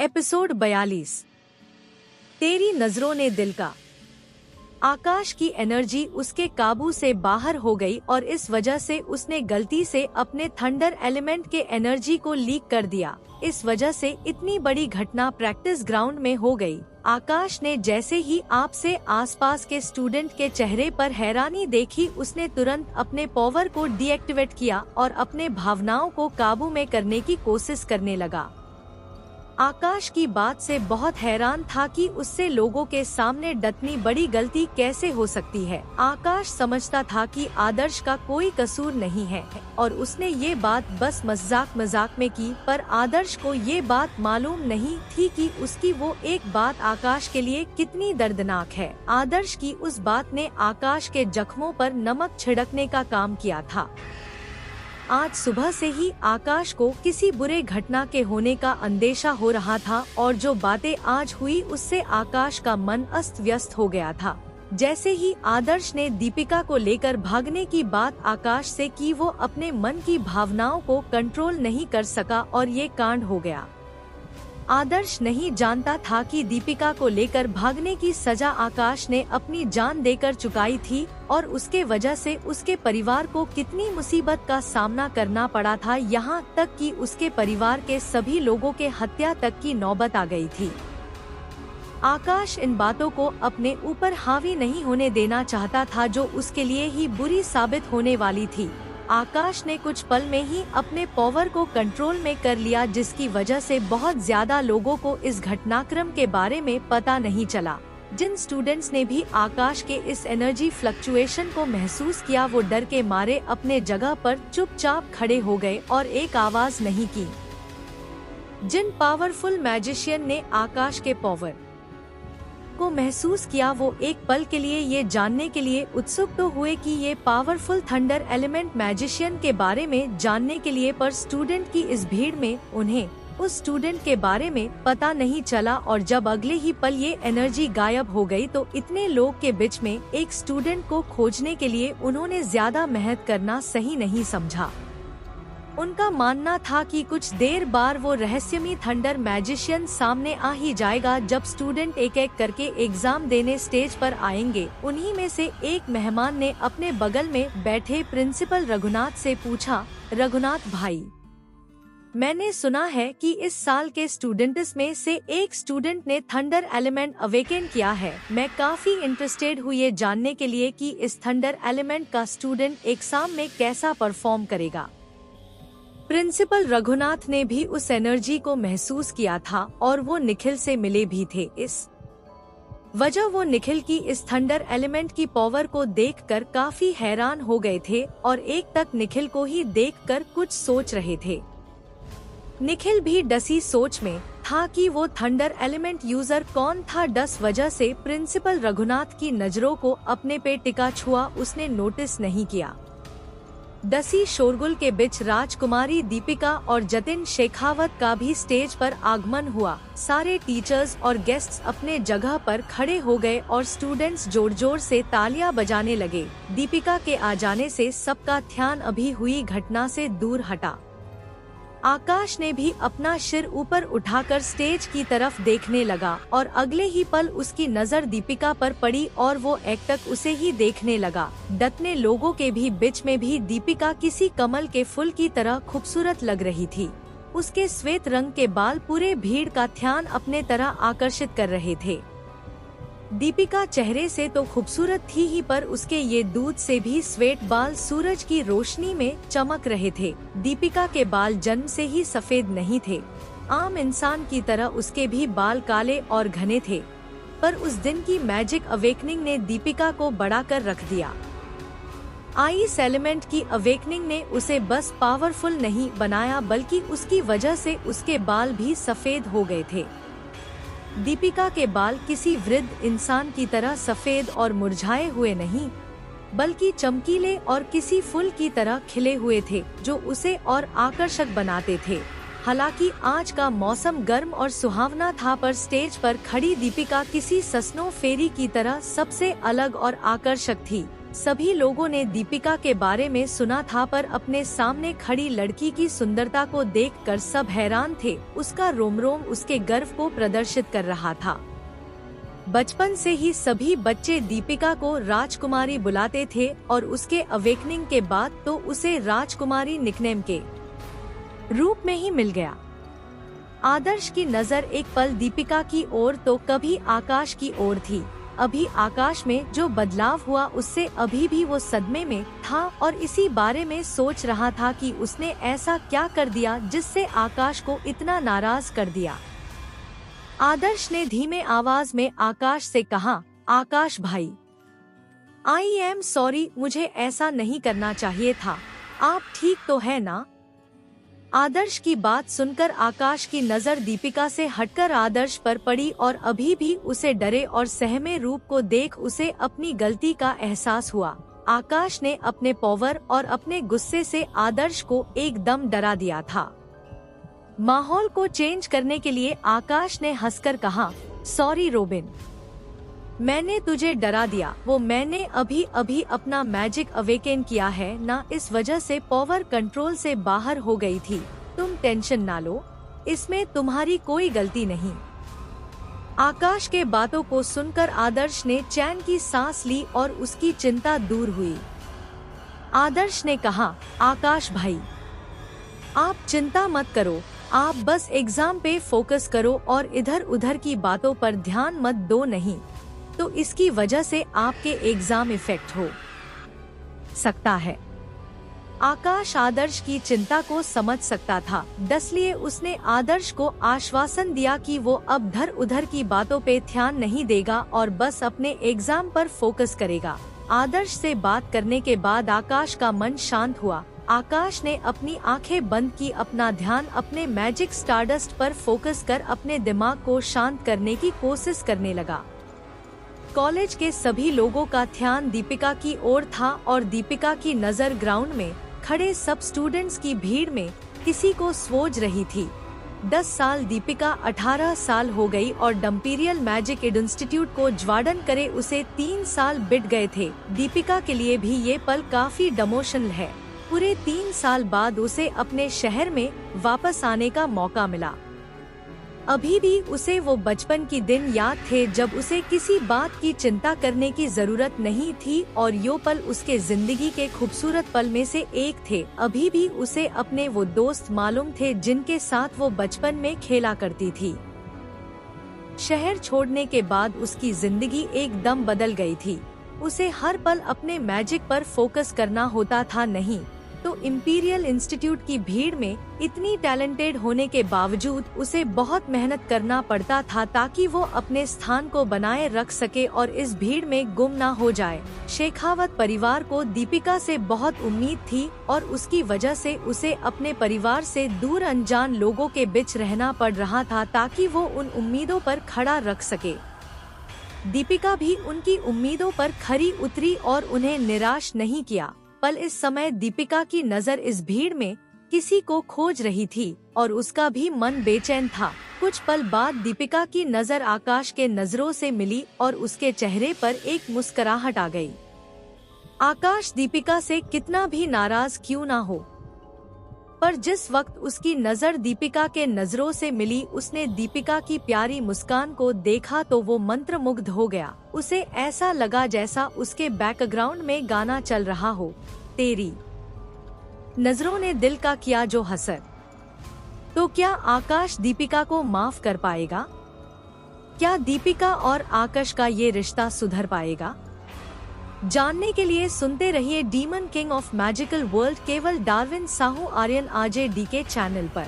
Episode 42। तेरी नजरों ने दिल का। आकाश की एनर्जी उसके काबू से बाहर हो गई और इस वजह से उसने गलती से अपने थंडर एलिमेंट के एनर्जी को लीक कर दिया। इस वजह से इतनी बड़ी घटना प्रैक्टिस ग्राउंड में हो गई। आकाश ने जैसे ही आपसे आसपास के स्टूडेंट के चेहरे पर हैरानी देखी, उसने तुरंत अपने पावर को डीएक्टिवेट किया और अपने भावनाओं को काबू में करने की कोशिश करने लगा। आकाश की बात से बहुत हैरान था कि उससे लोगों के सामने इतनी बड़ी गलती कैसे हो सकती है। आकाश समझता था कि आदर्श का कोई कसूर नहीं है और उसने ये बात बस मजाक में की, पर आदर्श को ये बात मालूम नहीं थी कि उसकी वो एक बात आकाश के लिए कितनी दर्दनाक है। आदर्श की उस बात ने आकाश के जख्मों पर नमक छिड़कने का काम किया था। आज सुबह से ही आकाश को किसी बुरे घटना के होने का अंदेशा हो रहा था और जो बातें आज हुई उससे आकाश का मन अस्त व्यस्त हो गया था। जैसे ही आदर्श ने दीपिका को लेकर भागने की बात आकाश से की, वो अपने मन की भावनाओं को कंट्रोल नहीं कर सका और ये कांड हो गया। आदर्श नहीं जानता था कि दीपिका को लेकर भागने की सजा आकाश ने अपनी जान देकर चुकाई थी और उसके वजह से उसके परिवार को कितनी मुसीबत का सामना करना पड़ा था, यहाँ तक कि उसके परिवार के सभी लोगों के हत्या तक की नौबत आ गई थी। आकाश इन बातों को अपने ऊपर हावी नहीं होने देना चाहता था, जो उसके लिए ही बुरी साबित होने वाली थी। आकाश ने कुछ पल में ही अपने पावर को कंट्रोल में कर लिया, जिसकी वजह से बहुत ज्यादा लोगों को इस घटनाक्रम के बारे में पता नहीं चला। जिन स्टूडेंट्स ने भी आकाश के इस एनर्जी फ्लक्चुएशन को महसूस किया, वो डर के मारे अपने जगह पर चुपचाप खड़े हो गए और एक आवाज नहीं की। जिन पावरफुल मैजिशियन ने आकाश के पावर को महसूस किया, वो एक पल के लिए ये जानने के लिए उत्सुक तो हुए कि ये पावरफुल थंडर एलिमेंट मैजिशियन के बारे में जानने के लिए, पर स्टूडेंट की इस भीड़ में उन्हें उस स्टूडेंट के बारे में पता नहीं चला। और जब अगले ही पल ये एनर्जी गायब हो गई, तो इतने लोग के बीच में एक स्टूडेंट को खोजने के लिए उन्होंने ज्यादा मेहनत करना सही नहीं समझा। उनका मानना था कि कुछ देर बाद वो रहस्यमयी थंडर मैजिशियन सामने आ ही जाएगा। जब स्टूडेंट एक एक करके एग्जाम देने स्टेज पर आएंगे, उन्हीं में से एक मेहमान ने अपने बगल में बैठे प्रिंसिपल रघुनाथ से पूछा, रघुनाथ भाई, मैंने सुना है कि इस साल के स्टूडेंट्स में से एक स्टूडेंट ने थंडर एलिमेंट अवेकन किया है। मैं काफी इंटरेस्टेड हूँ ये जानने के लिए कि इस थंडर एलिमेंट का स्टूडेंट एग्जाम में कैसा परफॉर्म करेगा। प्रिंसिपल रघुनाथ ने भी उस एनर्जी को महसूस किया था और वो निखिल से मिले भी थे। इस वजह वो निखिल की इस थंडर एलिमेंट की पावर को देखकर काफी हैरान हो गए थे और एक तक निखिल को ही देखकर कुछ सोच रहे थे। निखिल भी डसी सोच में था कि वो थंडर एलिमेंट यूजर कौन था। डस वजह से प्रिंसिपल रघुनाथ की नजरों को अपने पे टिका छुआ उसने नोटिस नहीं किया। डसी शोरगुल के बीच राजकुमारी दीपिका और जतिन शेखावत का भी स्टेज पर आगमन हुआ। सारे टीचर्स और गेस्ट्स अपने जगह पर खड़े हो गए और स्टूडेंट्स जोर जोर से तालियां बजाने लगे। दीपिका के आ जाने से सबका ध्यान अभी हुई घटना से दूर हटा। आकाश ने भी अपना सिर ऊपर उठाकर स्टेज की तरफ देखने लगा और अगले ही पल उसकी नजर दीपिका पर पड़ी और वो एकटक उसे ही देखने लगा। डटने लोगों के भी बीच में भी दीपिका किसी कमल के फूल की तरह खूबसूरत लग रही थी। उसके श्वेत रंग के बाल पूरे भीड़ का ध्यान अपने तरह आकर्षित कर रहे थे। दीपिका चेहरे से तो खूबसूरत थी ही, पर उसके ये दूध से भी श्वेत बाल सूरज की रोशनी में चमक रहे थे। दीपिका के बाल जन्म से ही सफेद नहीं थे, आम इंसान की तरह उसके भी बाल काले और घने थे, पर उस दिन की मैजिक अवेकनिंग ने दीपिका को बढ़ाकर रख दिया। आइस एलिमेंट की अवेकनिंग ने उसे बस पावरफुल नहीं बनाया, बल्कि उसकी वजह से उसके बाल भी सफेद हो गए थे। दीपिका के बाल किसी वृद्ध इंसान की तरह सफेद और मुरझाए हुए नहीं, बल्कि चमकीले और किसी फूल की तरह खिले हुए थे, जो उसे और आकर्षक बनाते थे। हालांकि आज का मौसम गर्म और सुहावना था, पर स्टेज पर खड़ी दीपिका किसी सस्नो फेरी की तरह सबसे अलग और आकर्षक थी। सभी लोगों ने दीपिका के बारे में सुना था, पर अपने सामने खड़ी लड़की की सुंदरता को देखकर सब हैरान थे। उसका रोम रोम उसके गर्व को प्रदर्शित कर रहा था। बचपन से ही सभी बच्चे दीपिका को राजकुमारी बुलाते थे और उसके अवेकनिंग के बाद तो उसे राजकुमारी निकनेम के रूप में ही मिल गया। आदर्श की नजर एक पल दीपिका की ओर तो कभी आकाश की ओर थी। अभी आकाश में जो बदलाव हुआ उससे अभी भी वो सदमे में था और इसी बारे में सोच रहा था कि उसने ऐसा क्या कर दिया जिससे आकाश को इतना नाराज कर दिया। आदर्श ने धीमे आवाज में आकाश से कहा, आकाश भाई, आई एम सॉरी, मुझे ऐसा नहीं करना चाहिए था। आप ठीक तो है ना? आदर्श की बात सुनकर आकाश की नजर दीपिका से हटकर आदर्श पर पड़ी और अभी भी उसे डरे और सहमे रूप को देख उसे अपनी गलती का एहसास हुआ। आकाश ने अपने पावर और अपने गुस्से से आदर्श को एकदम डरा दिया था। माहौल को चेंज करने के लिए आकाश ने हंसकर कहा, सॉरी रोबिन, मैंने तुझे डरा दिया। वो मैंने अभी अभी अपना मैजिक अवेकन किया है ना, इस वजह से पावर कंट्रोल से बाहर हो गई थी। तुम टेंशन ना लो, इसमें तुम्हारी कोई गलती नहीं। आकाश के बातों को सुनकर आदर्श ने चैन की सांस ली और उसकी चिंता दूर हुई। आदर्श ने कहा, आकाश भाई, आप चिंता मत करो, आप बस एग्जाम पे फोकस करो और इधर उधर की बातों पर ध्यान मत दो, नहीं तो इसकी वजह से आपके एग्जाम इफेक्ट हो सकता है। आकाश आदर्श की चिंता को समझ सकता था, इसलिए उसने आदर्श को आश्वासन दिया कि वो अब धर उधर की बातों पे ध्यान नहीं देगा और बस अपने एग्जाम पर फोकस करेगा। आदर्श से बात करने के बाद आकाश का मन शांत हुआ। आकाश ने अपनी आंखें बंद की, अपना ध्यान अपने मैजिक स्टारडस्ट पर फोकस कर अपने दिमाग को शांत करने की कोशिश करने लगा। कॉलेज के सभी लोगों का ध्यान दीपिका की ओर था और दीपिका की नजर ग्राउंड में खड़े सब स्टूडेंट्स की भीड़ में किसी को सोच रही थी। 10 साल दीपिका 18 साल हो गई और डम्पीरियल मैजिक इंस्टीट्यूट को ज्वाडन करे उसे 3 साल बीत गए थे। दीपिका के लिए भी ये पल काफी इमोशनल है। पूरे 3 साल बाद उसे अपने शहर में वापस आने का मौका मिला। अभी भी उसे वो बचपन की दिन याद थे जब उसे किसी बात की चिंता करने की जरूरत नहीं थी और यो पल उसके जिंदगी के खूबसूरत पल में से एक थे। अभी भी उसे अपने वो दोस्त मालूम थे जिनके साथ वो बचपन में खेला करती थी। शहर छोड़ने के बाद उसकी जिंदगी एकदम बदल गई थी। उसे हर पल अपने मैजिक पर फोकस करना होता था, नहीं तो इंपीरियल इंस्टीट्यूट की भीड़ में इतनी टैलेंटेड होने के बावजूद उसे बहुत मेहनत करना पड़ता था ताकि वो अपने स्थान को बनाए रख सके और इस भीड़ में गुम ना हो जाए। शेखावत परिवार को दीपिका से बहुत उम्मीद थी और उसकी वजह से उसे अपने परिवार से दूर अनजान लोगों के बीच रहना पड़ रहा था ताकि वो उन उम्मीदों पर खड़ा रख सके। दीपिका भी उनकी उम्मीदों पर खरी उतरी और उन्हें निराश नहीं किया। पल इस समय दीपिका की नजर इस भीड़ में किसी को खोज रही थी और उसका भी मन बेचैन था। कुछ पल बाद दीपिका की नजर आकाश के नजरों से मिली और उसके चेहरे पर एक मुस्कुराहट आ गई। आकाश दीपिका से कितना भी नाराज क्यों ना हो, पर जिस वक्त उसकी नजर दीपिका के नजरों से मिली उसने दीपिका की प्यारी मुस्कान को देखा तो वो मंत्रमुग्ध हो गया। उसे ऐसा लगा जैसा उसके बैकग्राउंड में गाना चल रहा हो, तेरी नजरों ने दिल का किया जो हसर। तो क्या आकाश दीपिका को माफ कर पाएगा? क्या दीपिका और आकाश का ये रिश्ता सुधर पाएगा? जानने के लिए सुनते रहिए demon king of magical world केवल Darwin Sahu Aryan RJ D के चैनल पर।